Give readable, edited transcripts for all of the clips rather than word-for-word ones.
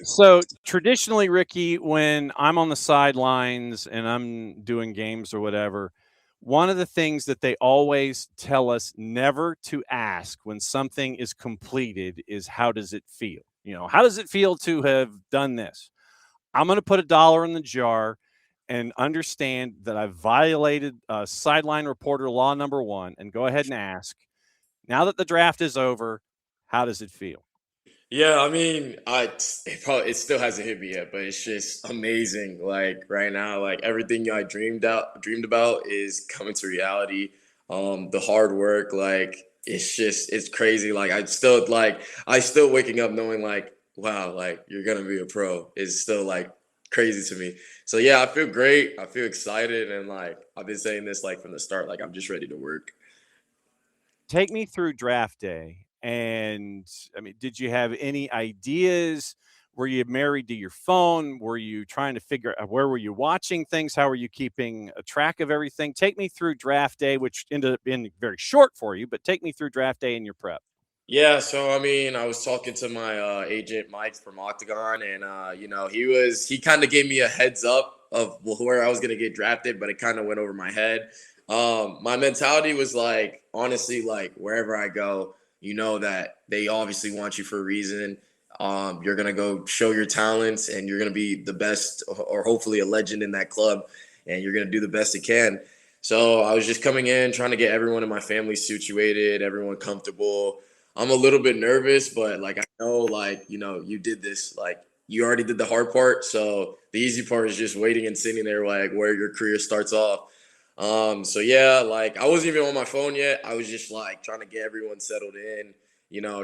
So traditionally, Ricky, when I'm on the sidelines and I'm doing games or whatever, one of the things that they always tell us never to ask when something is completed is how does it feel? How does it feel to have done this? I'm going to put $1 in the jar and understand that I've violated sideline reporter law number one and go ahead and ask, now that the draft is over, how does it feel? Yeah, I mean, it still hasn't hit me yet, but it's just amazing. Like right now, like everything I dreamed about is coming to reality. The hard work, like it's crazy. Like I still waking up knowing like wow, like you're gonna be a pro is still like crazy to me. So yeah, I feel great. I feel excited, and like I've been saying this like from the start. Like I'm just ready to work. Take me through draft day. And I mean, did you have any ideas? Were you married to your phone? Were you trying to figure out where were you watching things? How were you keeping a track of everything? Take me through draft day, which ended up being very short for you, but take me through draft day and your prep. Yeah, so I mean, I was talking to my agent Mike from Octagon, and he kind of gave me a heads up of where I was gonna get drafted, but it kind of went over my head. My mentality was like, honestly, like wherever I go, you know that they obviously want you for a reason. You're gonna go show your talents, and you're gonna be the best, or hopefully a legend in that club, and you're gonna do the best you can. So I was just coming in, trying to get everyone in my family situated, everyone comfortable. I'm a little bit nervous, but like I know, like you did this, like you already did the hard part. So the easy part is just waiting and sitting there, like where your career starts off. So yeah, like I wasn't even on my phone yet. I was just like trying to get everyone settled in,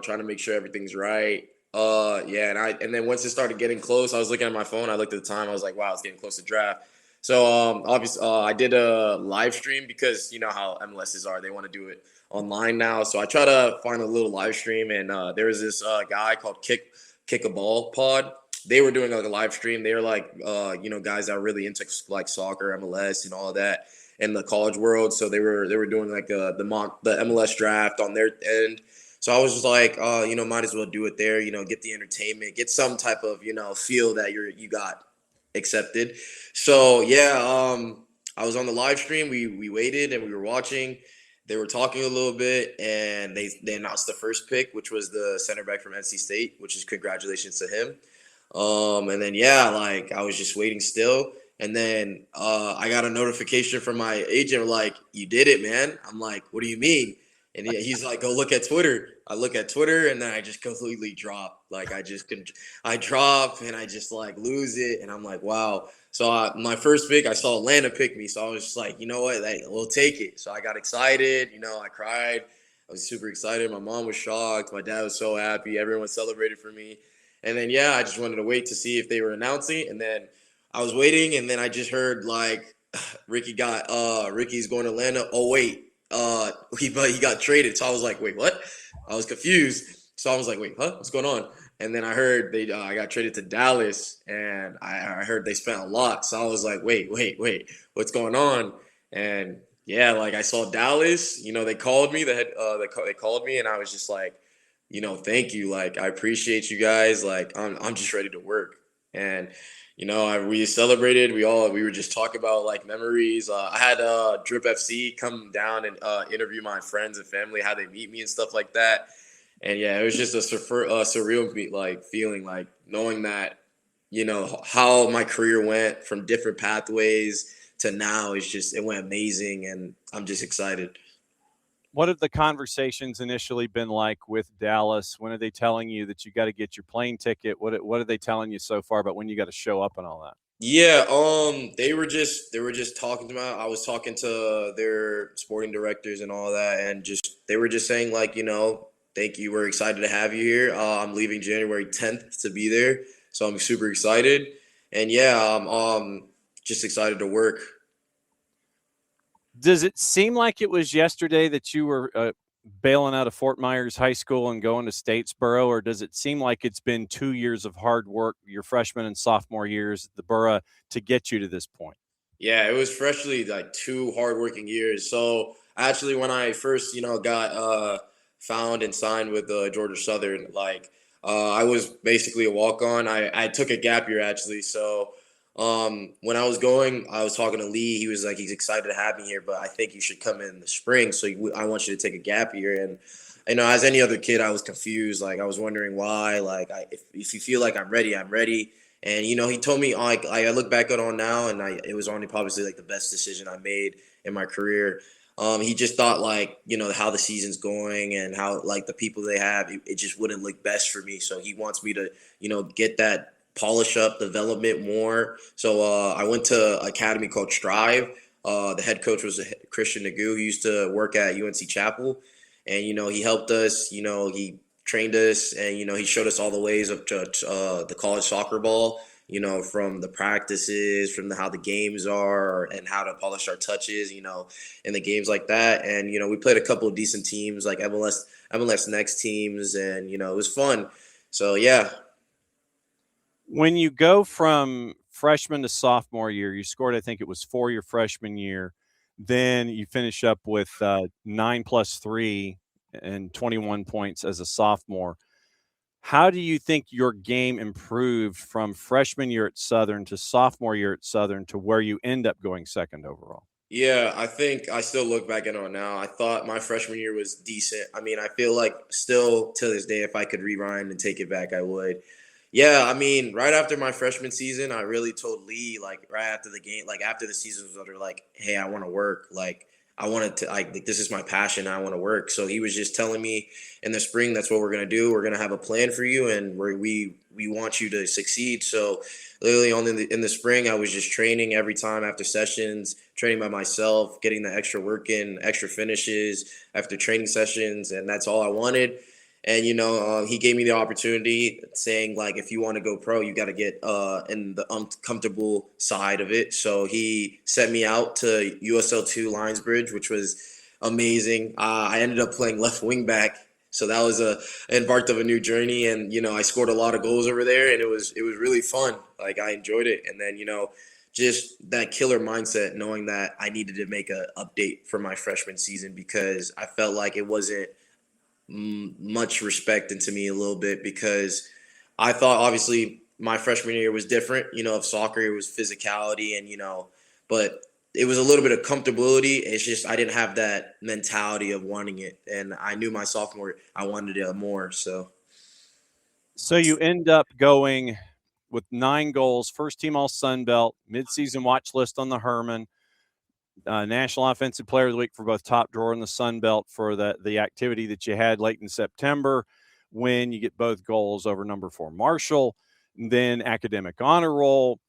trying to make sure everything's right. Yeah, and then once it started getting close, I was looking at my phone. I looked at the time. I was like, wow, it's getting close to draft. So obviously, I did a live stream because you know how MLSs are. They want to do it online now. So I try to find a little live stream, and there was this guy called Kick a Ball Pod. They were doing like a live stream. They were like guys that are really into like soccer, MLS, and all of that in the college world. So they were doing like the MLS draft on their end. So I was just like, might as well do it there. Get the entertainment, get some type of feel that you got accepted. So yeah, I was on the live stream. We waited and we were watching. They were talking a little bit, and they announced the first pick, which was the center back from NC State, which is congratulations to him. And then yeah, like I was just waiting still, and then I got a notification from my agent like, "You did it, man." I'm like, "What do you mean?" And he's like, "Go look at Twitter." I look at Twitter, and then I just completely drop. Like I drop, and I just like lose it, and I'm like, "Wow." So my first pick, I saw Atlanta pick me, so I was just like, you know what, like, we'll take it. So I got excited, I cried. I was super excited. My mom was shocked. My dad was so happy. Everyone celebrated for me. And then yeah, I just wanted to wait to see if they were announcing. And then I was waiting, and then I just heard like Ricky's going to Atlanta. Oh wait, he got traded. So I was like, wait, what? I was confused. So I was like, wait, huh? What's going on? And then I heard I got traded to Dallas, and I heard they spent a lot. So I was like, wait, what's going on? And yeah, like I saw Dallas. They called me. They called me, and I was just like, thank you. Like I appreciate you guys. Like I'm just ready to work. And we celebrated. We were just talking about like memories. I had Drip FC come down and interview my friends and family, how they meet me and stuff like that. And yeah, it was just a surreal like feeling, like knowing that how my career went from different pathways to now is just it went amazing, and I'm just excited. What have the conversations initially been like with Dallas? When are they telling you that you got to get your plane ticket? What are they telling you so far about when you got to show up and all that? Yeah, they were just talking to me. I was talking to their sporting directors and all that, and just they were just saying like, thank you. We're excited to have you here. I'm leaving January 10th to be there, so I'm super excited. And yeah, I'm just excited to work. Does it seem like it was yesterday that you were bailing out of Fort Myers High School and going to Statesboro, or does it seem like it's been 2 years of hard work, your freshman and sophomore years at the Borough, to get you to this point? Yeah, it was freshly like 2 hardworking years. So actually, when I first, got found and signed with Georgia Southern, like I was basically a walk on. I took a gap year actually. So when I was going, I was talking to Lee. He was like, he's excited to have me here, but I think you should come in the spring. So I want you to take a gap year. And as any other kid, I was confused. Like I was wondering why. Like if you feel like I'm ready, I'm ready. And he told me like I look back on now, and it was only probably like the best decision I made in my career. He just thought like how the season's going and how like the people they have, it just wouldn't look best for me. So he wants me to get that polish up development more. So I went to an academy called Strive. The head coach was Christian Nagu. He used to work at UNC Chapel, and he helped us. He trained us, and he showed us all the ways of the college soccer ball. From the practices, from how the games are, and how to polish our touches. In the games like that, and we played a couple of decent teams like MLS Next teams, and it was fun. So yeah. When you go from freshman to sophomore year, you scored, I think it was 4 your freshman year. Then you finish up with 9 plus 3 and 21 points as a sophomore. How do you think your game improved from freshman year at Southern to sophomore year at Southern to where you end up going second overall? Yeah, I think I still look back at it now. I thought my freshman year was decent. I mean, I feel like still to this day, if I could rewind and take it back, I would. Yeah, I mean, right after my freshman season, I really told Lee, like right after the game, like after the season was over, like, hey, I want to work. Like I wanted to, like this is my passion. I want to work. So he was just telling me in the spring, that's what we're gonna do. We're gonna have a plan for you, and we want you to succeed. So literally on in the spring, I was just training every time after sessions, training by myself, getting the extra work in, extra finishes after training sessions, and that's all I wanted. And he gave me the opportunity, saying like, if you want to go pro, you got to get in the uncomfortable side of it. So he sent me out to USL2 Lionsbridge, which was amazing. I ended up playing left wing back, so that was a embarked of a new journey. And I scored a lot of goals over there, and it was really fun. Like I enjoyed it. And then just that killer mindset, knowing that I needed to make a update for my freshman season because I felt like it wasn't much respect into me a little bit, because I thought obviously my freshman year was different. Of soccer, it was physicality, and but it was a little bit of comfortability. It's just I didn't have that mentality of wanting it, and I knew my sophomore I wanted it more. So you end up going with 9 goals, first team All Sun Belt, midseason watch list on the Herman, National Offensive Player of the Week for both top drawer and the Sun Belt for the activity that you had late in September when you get both goals over number 4 Marshall, then academic honor roll.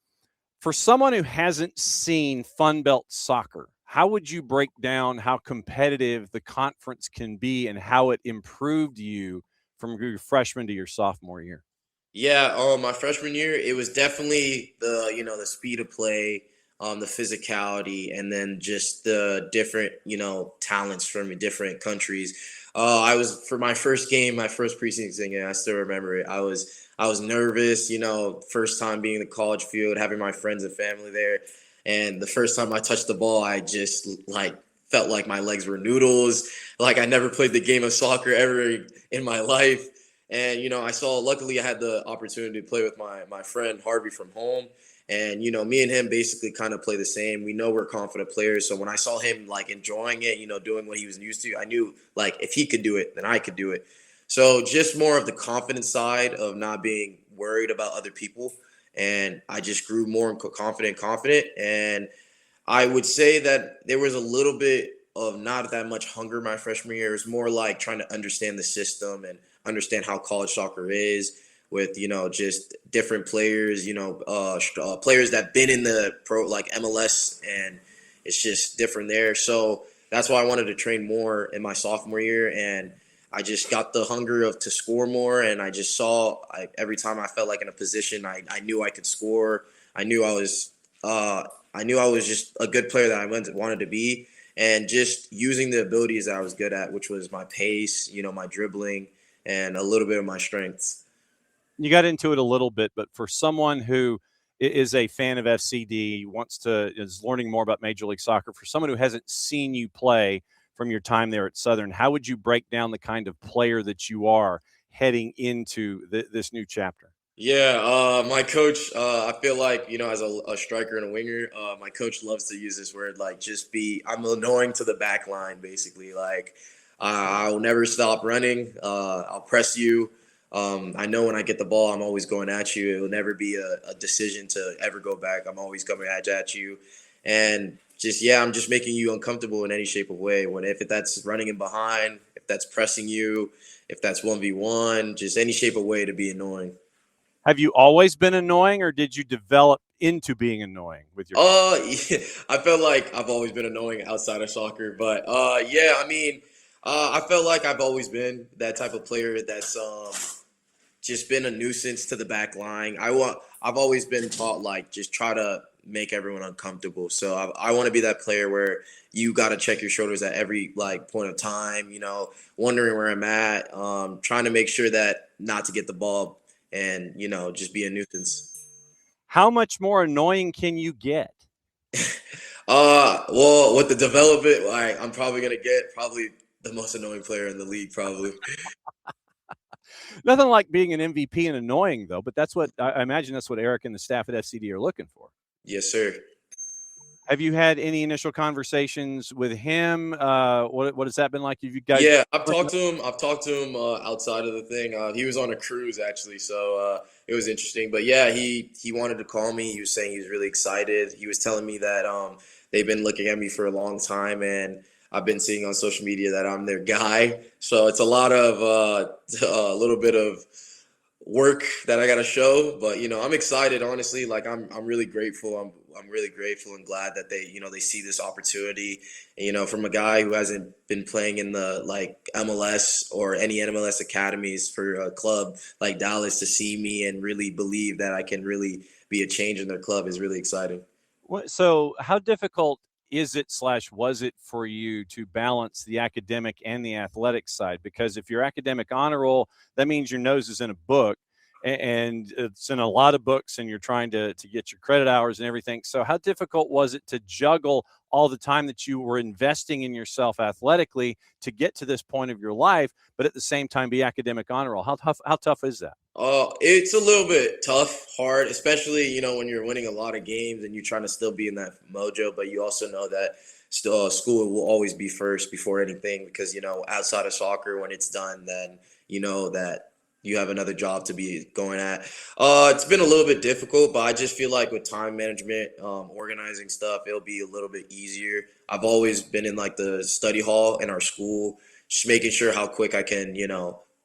For someone who hasn't seen Fun Belt soccer, how would you break down how competitive the conference can be and how it improved you from your freshman to your sophomore year? Yeah, my freshman year, it was definitely the speed of play, the physicality, and then just the different talents from different countries. I was for my first game, my first preseason game. I still remember it. I was nervous, first time being in the college field, having my friends and family there, and the first time I touched the ball, I just like felt like my legs were noodles. Like I never played the game of soccer ever in my life. And I saw. Luckily, I had the opportunity to play with my friend Harvey from home, and me and him basically kind of play the same. We know we're confident players, so when I saw him like enjoying it, doing what he was used to, I knew like if he could do it, then I could do it. So just more of the confident side of not being worried about other people, and I just grew more confident, and I would say that there was a little bit of not that much hunger my freshman year. It was more like trying to understand the system and understand how college soccer is with just different players, players that been in the pro like MLS, and it's just different there. So that's why I wanted to train more in my sophomore year, and I just got the hunger of to score more, and I just saw every time I felt like in a position, I knew I could score. I knew I was just a good player that I wanted to be, and just using the abilities that I was good at, which was my pace, my dribbling, and a little bit of my strengths. You got into it a little bit, but for someone who is a fan of FCD, is learning more about Major League Soccer, for someone who hasn't seen you play from your time there at Southern, how would you break down the kind of player that you are, heading into this new chapter? Yeah, my coach, I feel like, as a striker and a winger, my coach loves to use this word, like, I'm annoying to the back line, basically. Like, I'll never stop running. I'll press you. I know when I get the ball, I'm always going at you. It will never be a decision to ever go back. I'm always coming at you. And I'm just making you uncomfortable in any shape of way. If that's running in behind, if that's pressing you, if that's 1v1, just any shape of way to be annoying. Have you always been annoying, or did you develop into being annoying with your game? Yeah, I felt like I've always been annoying outside of soccer, but yeah, I mean, I felt like I've always been that type of player that's just been a nuisance to the back line. I've always been taught like just try to make everyone uncomfortable. So I want to be that player where you got to check your shoulders at every like point of time. Wondering where I'm at, trying to make sure that not to get the ball and just be a nuisance. How much more annoying can you get? Well, with the development, like I'm probably gonna get probably the most annoying player in the league, probably. Nothing like being an MVP and annoying, though. But that's what I imagine. That's what Eric and the staff at FCD are looking for. Yes, sir. Have you had any initial conversations with him? What has that been like? Have you guys? Yeah, I've talked to him. I've talked to him outside of the thing. He was on a cruise actually, so it was interesting. But yeah, he wanted to call me. He was saying he was really excited. He was telling me that they've been looking at me for a long time, and I've been seeing on social media that I'm their guy. So it's a lot of a little bit of work that I got to show, but I'm excited. Honestly, like I'm really grateful. I'm really grateful and glad that they see this opportunity. And, from a guy who hasn't been playing in the like MLS or any MLS academies for a club like Dallas to see me and really believe that I can really be a change in their club is really exciting. So, how difficult is it / was it for you to balance the academic and the athletic side? Because if you're academic honor roll, that means your nose is in a book, and it's in a lot of books, and you're trying to get your credit hours and everything. So, how difficult was it to juggle all the time that you were investing in yourself athletically to get to this point of your life, but at the same time be academic honor roll? How tough is that? It's a little bit tough, hard, especially when you're winning a lot of games and you're trying to still be in that mojo, but you also know that still school will always be first before anything because outside of soccer, when it's done, then you know that you have another job to be going at. It's been a little bit difficult, but I just feel like with time management, organizing stuff, it'll be a little bit easier. I've always been in like the study hall in our school, just making sure how quick I can,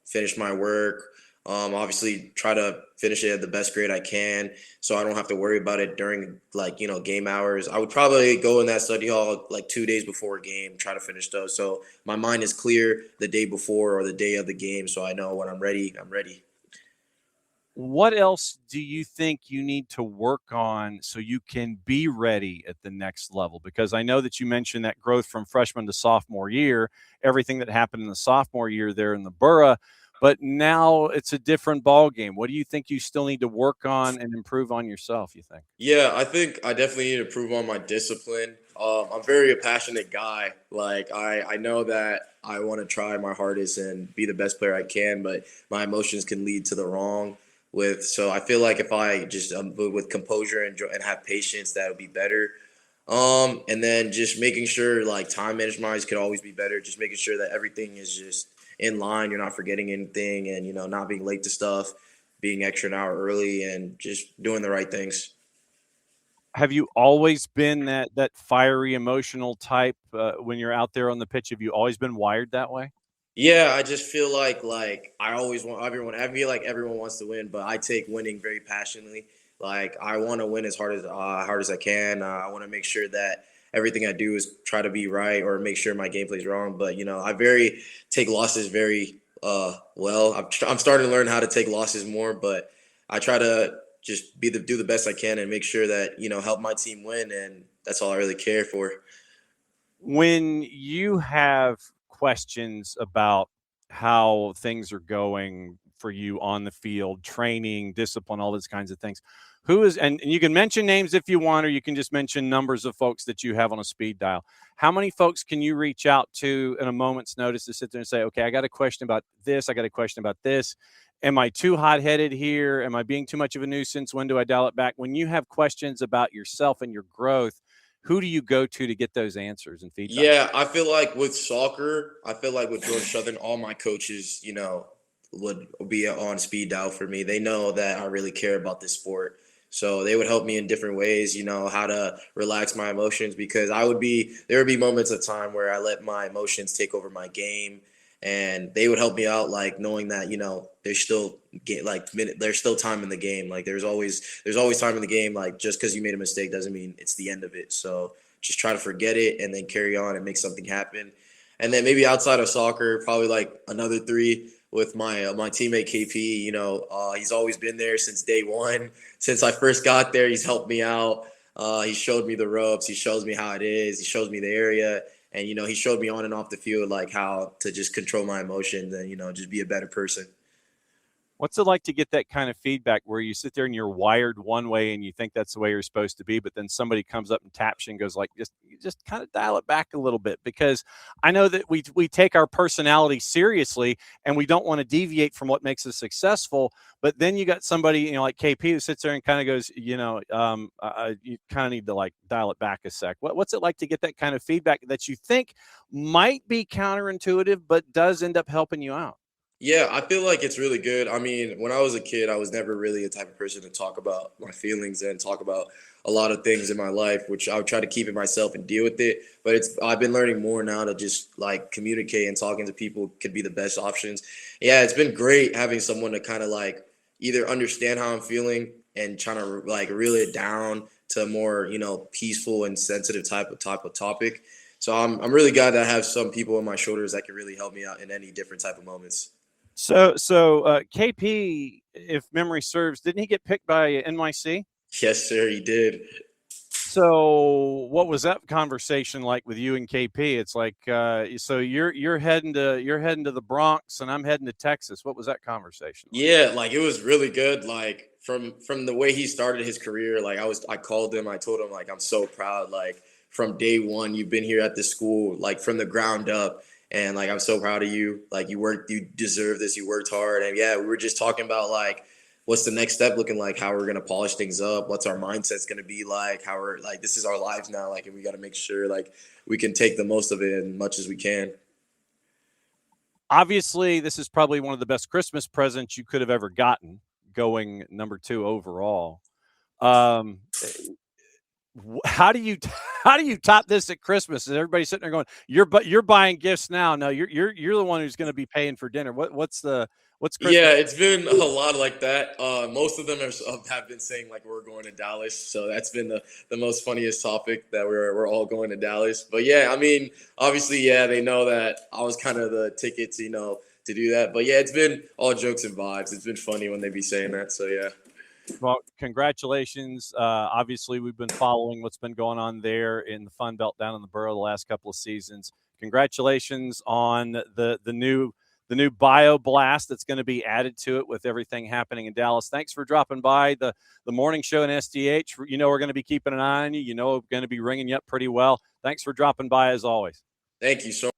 finish my work. Obviously, try to finish it at the best grade I can, so I don't have to worry about it during like game hours. I would probably go in that study hall like 2 days before a game, try to finish those, so my mind is clear the day before or the day of the game, so I know when I'm ready. I'm ready. What else do you think you need to work on so you can be ready at the next level? Because I know that you mentioned that growth from freshman to sophomore year, everything that happened in the sophomore year there in the Borough, but now it's a different ball game. What do you think you still need to work on and improve on yourself, you think? Yeah, I think I definitely need to improve on my discipline. I'm very a passionate guy. Like I know that I want to try my hardest and be the best player I can, but my emotions can lead to the wrong. So I feel like if I just with composure and have patience, that would be better. And then just making sure like time management could always be better. Just making sure that everything is just in line. You're not forgetting anything, and not being late to stuff, being extra an hour early, and just doing the right things. Have you always been that fiery, emotional type when you're out there on the pitch? Have you always been wired that way? Yeah, I just feel like I always want everyone. I feel like everyone wants to win, but I take winning very passionately. Like I want to win as hard as I can. I want to make sure that everything I do is try to be right or make sure my gameplay's wrong. But I very take losses very well. I'm starting to learn how to take losses more, but I try to just do the best I can and make sure that help my team win, and that's all I really care for. When you have questions about how things are going for you on the field, training, discipline, all those kinds of things. Who is, and you can mention names if you want, or you can just mention numbers of folks that you have on a speed dial. How many folks can you reach out to in a moment's notice to sit there and say, okay, I got a question about this. I got a question about this. Am I too hot-headed here? Am I being too much of a nuisance? When do I dial it back? When you have questions about yourself and your growth, who do you go to get those answers and feedback? Yeah, I feel like with soccer, I feel like with Georgia Southern, all my coaches, would be on speed dial for me. They know that I really care about this sport. So they would help me in different ways, how to relax my emotions, because there would be moments of time where I let my emotions take over my game, and they would help me out, like knowing that, there's still there's still time in the game. Like there's always time in the game. Like just because you made a mistake doesn't mean it's the end of it. So just try to forget it and then carry on and make something happen. And then maybe outside of soccer, probably like another three with my teammate KP. He's always been there since day one. Since I first got there, he's helped me out. He showed me the ropes. He shows me how it is. He shows me the area. And, he showed me on and off the field, like how to just control my emotions and, just be a better person. What's it like to get that kind of feedback where you sit there and you're wired one way and you think that's the way you're supposed to be, but then somebody comes up and taps you and goes like, just kind of dial it back a little bit? Because I know that we take our personality seriously and we don't want to deviate from what makes us successful. But then you got somebody, like KP, who sits there and kind of goes, you kind of need to like dial it back a sec. What's it like to get that kind of feedback that you think might be counterintuitive, but does end up helping you out? Yeah, I feel like it's really good. I mean, when I was a kid, I was never really a type of person to talk about my feelings and talk about a lot of things in my life, which I would try to keep it myself and deal with it. But I've been learning more now to just like communicate, and talking to people could be the best options. Yeah, it's been great having someone to kind of like either understand how I'm feeling and trying to like reel it down to a more, peaceful and sensitive type of topic. So I'm really glad that I have some people on my shoulders that can really help me out in any different type of moments. So KP, if memory serves, didn't he get picked by NYC? Yes, sir, he did. So what was that conversation like with you and KP? It's like, so you're heading to the Bronx and I'm heading to Texas. What was that conversation like? Yeah, like it was really good. Like from the way he started his career, like I called him, I told him like I'm so proud. Like from day one, you've been here at this school, like from the ground up. And like I'm so proud of you. Like you deserve this. You worked hard. And yeah, we were just talking about like what's the next step looking like, how we're gonna polish things up, what's our mindset's gonna be like, how we're like this is our lives now, like, and we gotta make sure like we can take the most of it as much as we can. Obviously, this is probably one of the best Christmas presents you could have ever gotten, going number 2 overall. Um, how do you top this at Christmas? Is everybody sitting there going, you're buying gifts now? No, you're the one who's going to be paying for dinner. What's Christmas? Yeah, it's been a lot like that. Most of them have been saying like we're going to Dallas, so that's been the most funniest topic, that we're all going to Dallas. But yeah, I mean, obviously, yeah, they know that I was kind of the tickets, to do that. But yeah, it's been all jokes and vibes. It's been funny when they be saying that. So yeah. Well, congratulations. Obviously, we've been following what's been going on there in the Fun Belt down in the borough the last couple of seasons. Congratulations on the new bio blast that's going to be added to it with everything happening in Dallas. Thanks for dropping by the morning show in SDH. We're going to be keeping an eye on you. We're going to be ringing you up pretty well. Thanks for dropping by as always. Thank you so